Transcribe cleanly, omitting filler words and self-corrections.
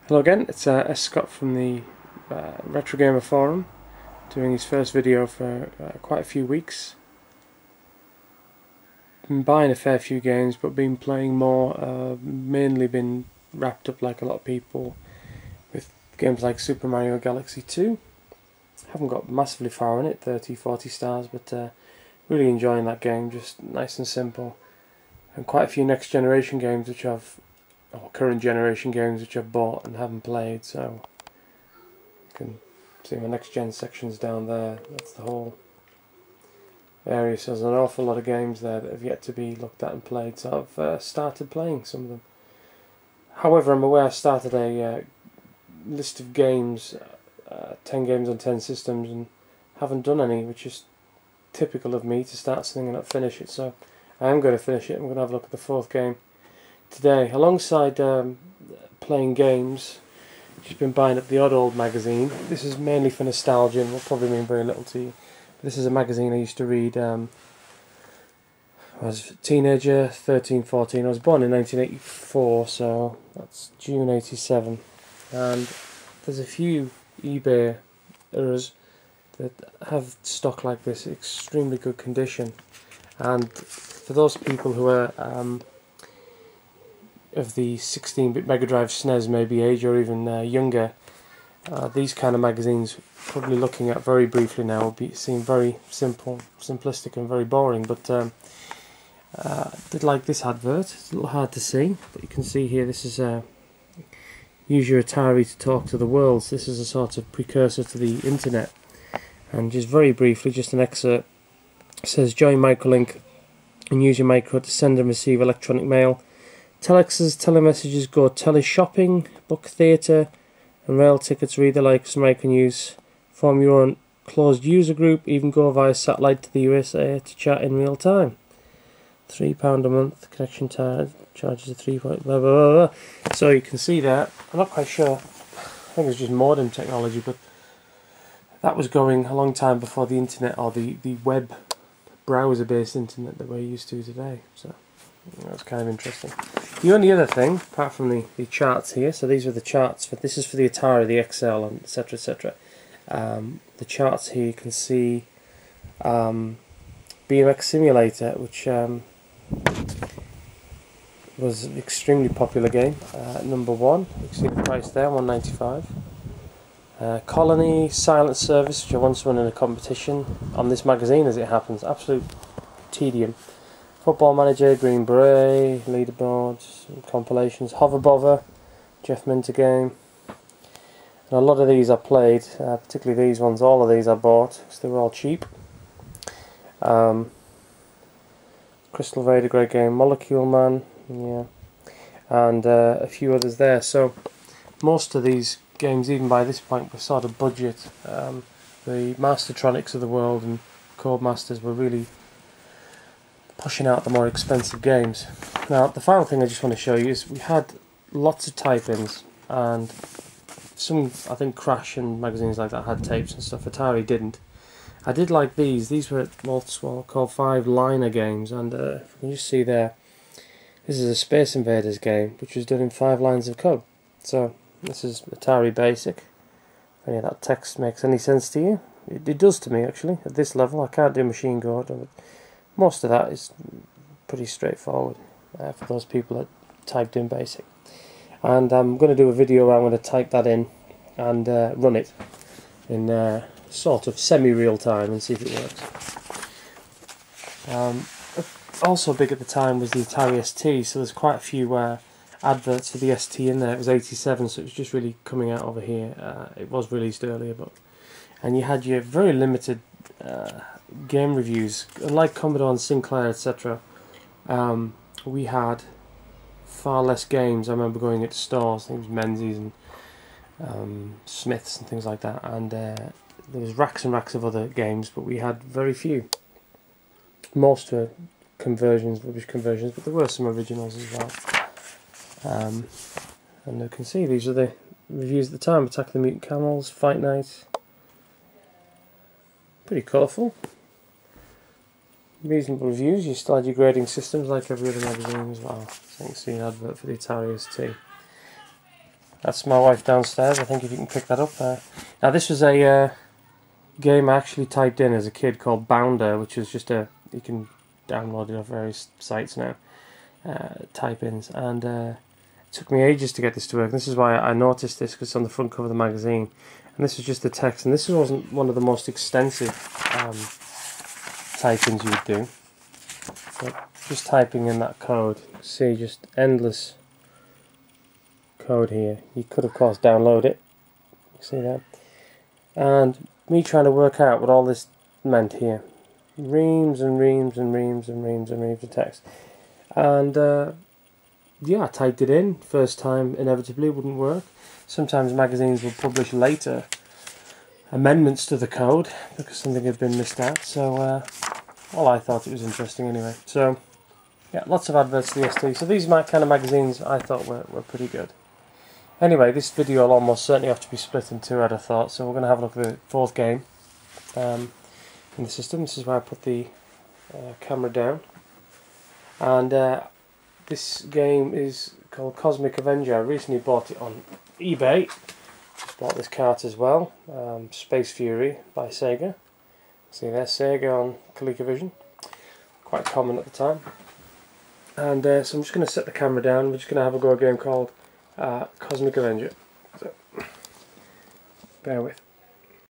Hello again, it's S. Scott from the Retro Gamer Forum, doing his first video for quite a few weeks. Been buying a fair few games, but been playing more, mainly been wrapped up like a lot of people with games like Super Mario Galaxy 2. Haven't got massively far in it, 30-40 stars, but really enjoying that game, just nice and simple. And quite a few next generation games which I've current generation games which I've bought and haven't played, so you can see my next gen sections down there. That's the whole area, so there's an awful lot of games there that have yet to be looked at and played, so I've started playing some of them. However, I'm aware I started a list of games, 10 games on 10 systems, and haven't done any, which is typical of me to start something and not finish it, so I am going to finish it. I'm going to have a look at the fourth game today, alongside playing games. Just been buying up the Odd Old magazine. This is mainly for nostalgia and will probably mean very little to you. This is a magazine I used to read I was a teenager, 13, 14. I was born in 1984, so that's June 87. And there's a few eBay errors that have stock like this, extremely good condition. And for those people who are of the 16-bit Mega Drive SNES maybe age, or even younger, these kind of magazines, probably looking at very briefly now, will seem very simplistic and very boring, but I did like this advert. It's a little hard to see, but you can see here this is use your Atari to talk to the world. So this is a sort of precursor to the internet, and just very briefly, just an excerpt. It says, join Microlink and use your micro to send and receive electronic mail, telexes, telemessages, go teleshopping, book theatre and rail tickets, read the likes, micro news, form your own closed user group, even go via satellite to the USA to chat in real time. £3 a month, connection charges of £3, blah blah blah blah. So you can see that. I'm not quite sure, I think it's just modem technology, but that was going a long time before the internet, or the web browser based internet that we're used to today, so that's kind of interesting. The only other thing, apart from the charts here, so these are the charts, this is for the Atari, the XL, and etc etc. The charts here, you can see BMX Simulator, which was an extremely popular game, number one. You can see the price there, $1.95. Colony, Silent Service, which I once won in a competition on this magazine as it happens, absolute tedium. Football Manager, Green Beret, leaderboards, compilations, Hover Bother, Jeff Minter game. And a lot of these I played, particularly these ones. All of these I bought because they were all cheap. Crystal Raider, great game. Molecule Man, yeah, and a few others there. So most of these games, even by this point, were sort of budget. The Mastertronics of the world and Codemasters were really pushing out the more expensive games. Now, the final thing I just want to show you is we had lots of type-ins, and some, I think, Crash and magazines like that had tapes and stuff. Atari didn't. I did like these. These were called 5-liner games, and if you can just see there, this is a Space Invaders game, which was done in 5 lines of code. So this is Atari Basic. If any of that text makes any sense to you, it does to me actually. At this level, I can't do machine code. Most of that is pretty straightforward for those people that typed in BASIC. And I'm going to do a video where I'm going to type that in and run it in sort of semi-real time and see if it works. Also big at the time was the Atari ST, so there's quite a few adverts for the ST in there. It was 87, so it was just really coming out over here. It was released earlier, and you had your very limited game reviews. Unlike Commodore and Sinclair, etc., we had far less games. I remember going into stores, I think it was Menzies and Smiths and things like that, and there was racks and racks of other games, but we had very few. Most were conversions, rubbish conversions, but there were some originals as well. And you can see these are the reviews at the time. Attack of the Mutant Camels, Fight Night. Pretty colourful. Reasonable reviews. You still had your grading systems like every other magazine as well. So you can see an advert for the Atari ST. That's my wife downstairs. I think if you can pick that up there. Now this was a game I actually typed in as a kid called Bounder, which is just you can download it off various sites now, type-ins, and it took me ages to get this to work. This is why I noticed this, because it's on the front cover of the magazine, and this is just the text, and this wasn't one of the most extensive type-ins you would do, but just typing in that code, see, just endless code here. You could of course download it, see that, and me trying to work out what all this meant here, reams and reams and reams and reams and reams of text, and yeah, I typed it in first time, inevitably it wouldn't work. Sometimes magazines will publish later amendments to the code because something had been missed out, so well, I thought it was interesting anyway. So yeah, lots of adverts to the ST, so these kind of magazines I thought were pretty good. Anyway, this video will almost certainly have to be split in two, I'd have thought, so we're going to have a look at the fourth game in the system. This is where I put the camera down, and this game is called Cosmic Avenger. I recently bought it on eBay. Just bought this cart as well, Space Fury by Sega. See there, Sega on ColecoVision, quite common at the time. And so I'm just going to set the camera down. We're just going to have a go at a game called Cosmic Avenger. So, bear with.